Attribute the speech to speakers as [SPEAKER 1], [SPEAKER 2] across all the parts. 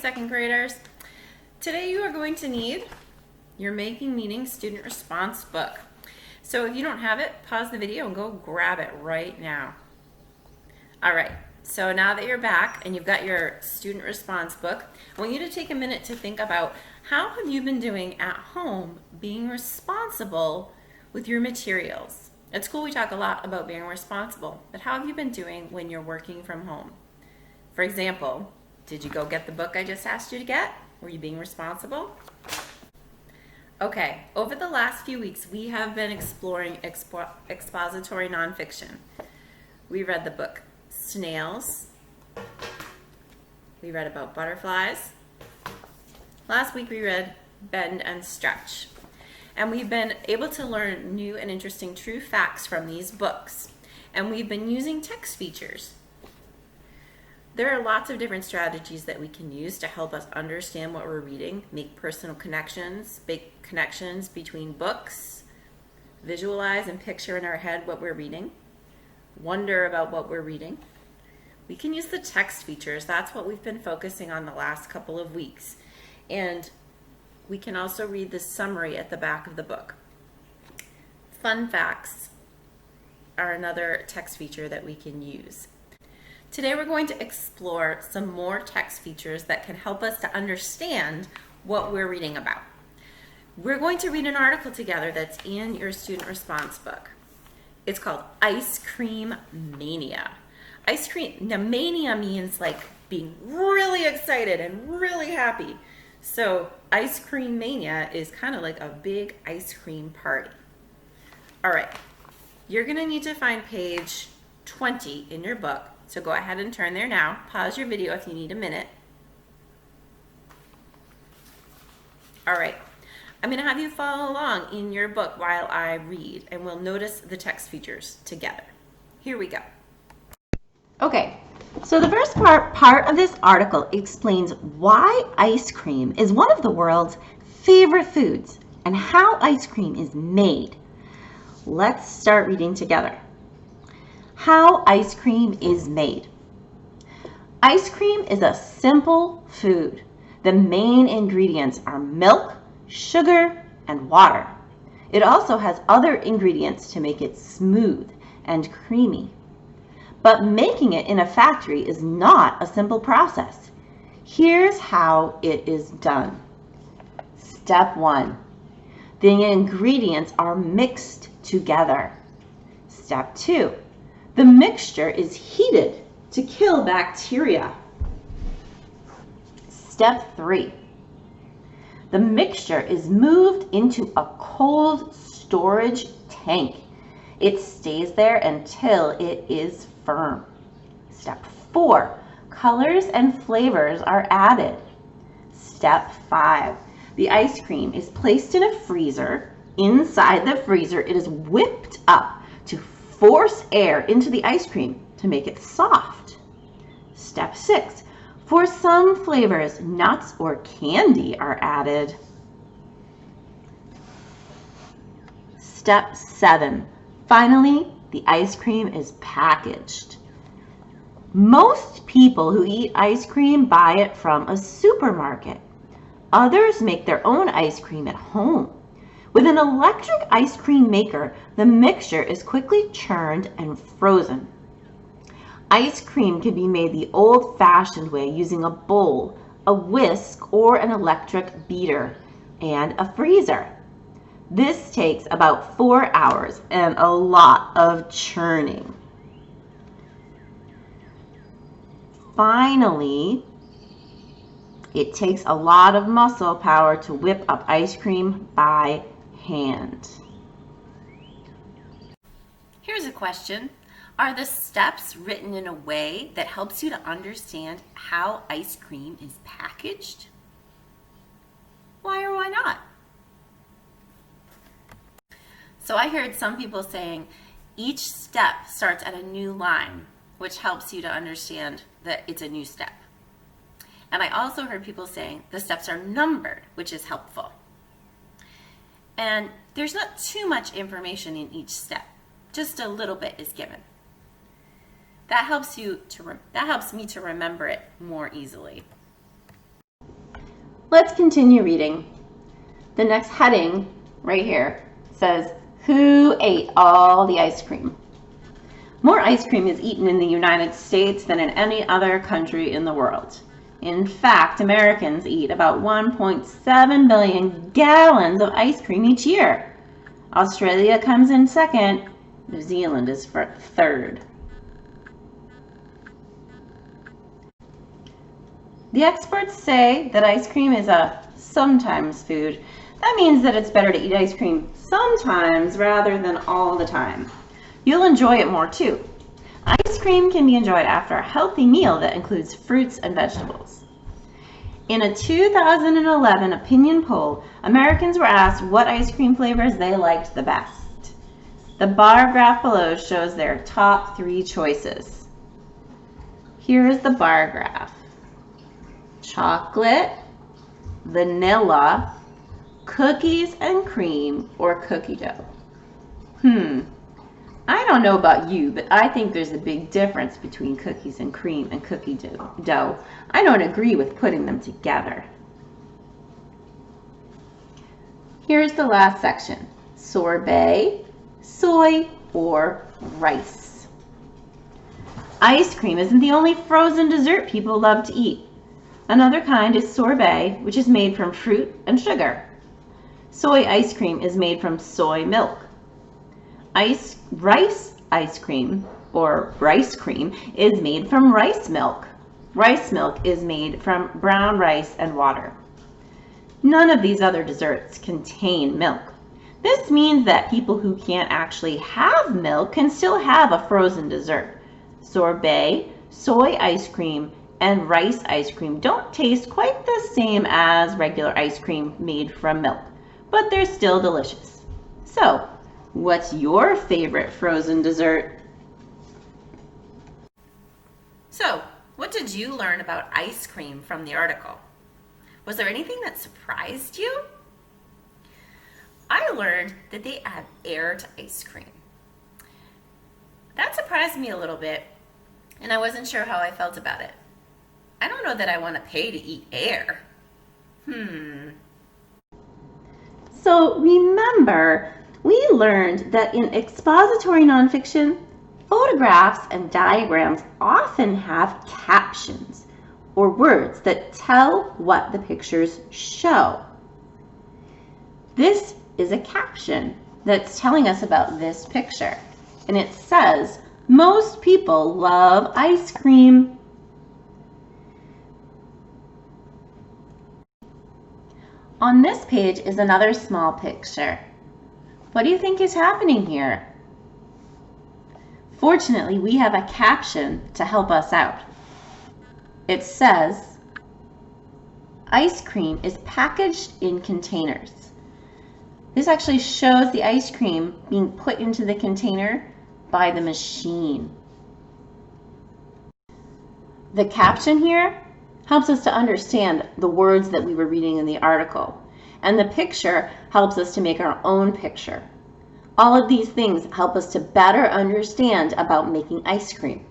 [SPEAKER 1] second graders. Today you are going to need your Making Meaning student response book. So if you don't have it, pause the video and go grab it right now. All right, so now that you're back and you've got your student response book, I want you to take a minute to think about how have you been doing at home being responsible with your materials. At school we talk a lot about being responsible, but how have you been doing when you're working from home? For example, did you go get the book I just asked you to get? Were you being responsible? Okay, over the last few weeks, we have been exploring expository nonfiction. We read the book Snails. We read about butterflies. Last week we read Bend and Stretch. And we've been able to learn new and interesting true facts from these books. And we've been using text features. There are lots of different strategies that we can use to help us understand what we're reading, make personal connections, make connections between books, visualize and picture in our head what we're reading, wonder about what we're reading. We can use the text features. That's what we've been focusing on the last couple of weeks. And we can also read the summary at the back of the book. Fun facts are another text feature that we can use. Today we're going to explore some more text features that can help us to understand what we're reading about. We're going to read an article together that's in your student response book. It's called Ice Cream Mania. Ice cream, now mania means like being really excited and really happy. So Ice Cream Mania is kind of like a big ice cream party. All right, you're gonna need to find page 20 in your book. So go ahead and turn there now. Pause your video if you need a minute. All right, I'm gonna have you follow along in your book while I read, and we'll notice the text features together. Here we go.
[SPEAKER 2] Okay, so the first part of this article explains why ice cream is one of the world's favorite foods and how ice cream is made. Let's start reading together. How ice cream is made. Ice cream is a simple food. The main ingredients are milk, sugar, and water. It also has other ingredients to make it smooth and creamy. But making it in a factory is not a simple process. Here's how it is done. Step 1. The ingredients are mixed together. Step 2. The mixture is heated to kill bacteria. Step 3. The mixture is moved into a cold storage tank. It stays there until it is firm. Step 4. Colors and flavors are added. Step 5. The ice cream is placed in a freezer. Inside the freezer, it is whipped up to force air into the ice cream to make it soft. Step 6. For some flavors, nuts or candy are added. Step 7. Finally, the ice cream is packaged. Most people who eat ice cream buy it from a supermarket. Others make their own ice cream at home. With an electric ice cream maker, the mixture is quickly churned and frozen. Ice cream can be made the old-fashioned way using a bowl, a whisk, or an electric beater, and a freezer. This takes about 4 hours and a lot of churning. Finally, it takes a lot of muscle power to whip up ice cream by hand.
[SPEAKER 1] Here's a question. Are the steps written in a way that helps you to understand how ice cream is packaged? Why or why not? So I heard some people saying each step starts at a new line, which helps you to understand that it's a new step. And I also heard people saying the steps are numbered, which is helpful. And there's not too much information in each step. Just a little bit is given. That helps me to remember it more easily.
[SPEAKER 2] let's continue reading. The next heading right here says, who ate all the ice cream? More ice cream is eaten in the United States than in any other country in the world. In fact, Americans eat about 1.7 billion gallons of ice cream each year. Australia comes in second. New Zealand is third. The experts say that ice cream is a sometimes food. That means that it's better to eat ice cream sometimes rather than all the time. You'll enjoy it more too. Ice cream can be enjoyed after a healthy meal that includes fruits and vegetables. In a 2011 opinion poll, Americans were asked what ice cream flavors they liked the best. The bar graph below shows their top 3 choices. Here is the bar graph. Chocolate, vanilla, cookies and cream, or cookie dough. I don't know about you, but I think there's a big difference between cookies and cream and cookie dough. I don't agree with putting them together. Here's the last section. Sorbet, soy, or rice. Ice cream isn't the only frozen dessert people love to eat. Another kind is sorbet, which is made from fruit and sugar. Soy ice cream is made from soy milk. Rice ice cream, or rice cream, is made from rice milk. Rice milk is made from brown rice and water. None of these other desserts contain milk. This means that people who can't actually have milk can still have a frozen dessert. Sorbet, soy ice cream, and rice ice cream don't taste quite the same as regular ice cream made from milk, but they're still delicious. So, what's your favorite frozen dessert?
[SPEAKER 1] So, what did you learn about ice cream from the article? Was there anything that surprised you? I learned that they add air to ice cream. That surprised me a little bit, and I wasn't sure how I felt about it. I don't know that I want to pay to eat air.
[SPEAKER 2] So remember, we learned that in expository nonfiction, photographs and diagrams often have captions or words that tell what the pictures show. This is a caption that's telling us about this picture, and it says, most people love ice cream. On this page is another small picture. What do you think is happening here? Fortunately, we have a caption to help us out. It says, ice cream is packaged in containers. This actually shows the ice cream being put into the container by the machine. The caption here helps us to understand the words that we were reading in the article, and the picture helps us to make our own picture. All of these things help us to better understand about making ice cream.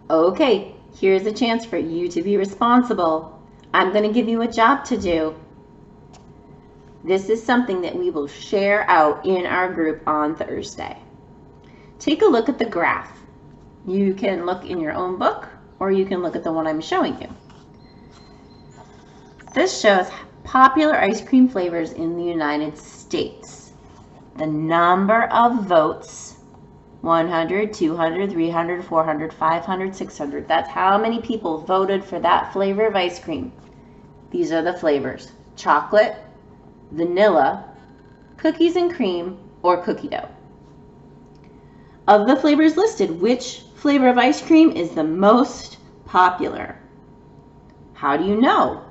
[SPEAKER 2] Okay, here's a chance for you to be responsible. I'm going to give you a job to do. This is something that we will share out in our group on Thursday. Take a look at the graph. You can look in your own book, or you can look at the one I'm showing you. This shows popular ice cream flavors in the United States. The number of votes, 100, 200, 300, 400, 500, 600. That's how many people voted for that flavor of ice cream. These are the flavors: chocolate, vanilla, cookies and cream, or cookie dough. Of the flavors listed, which flavor of ice cream is the most popular? How do you know?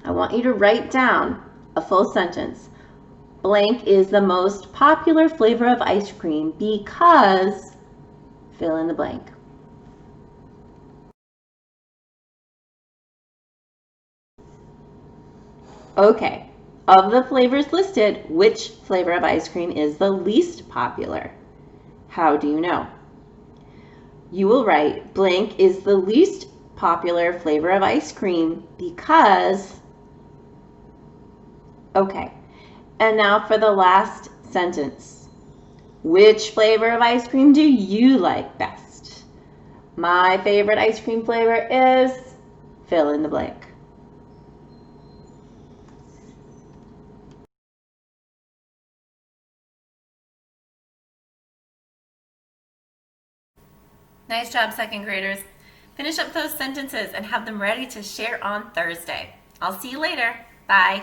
[SPEAKER 2] I want you to write down a full sentence. Blank is the most popular flavor of ice cream because fill in the blank. Okay, of the flavors listed, which flavor of ice cream is the least popular? How do you know? You will write blank is the least popular flavor of ice cream because... Okay, and now for the last sentence. Which flavor of ice cream do you like best? My favorite ice cream flavor is... fill in the blank.
[SPEAKER 1] Nice job, second graders. Finish up those sentences and have them ready to share on Thursday. I'll see you later. Bye.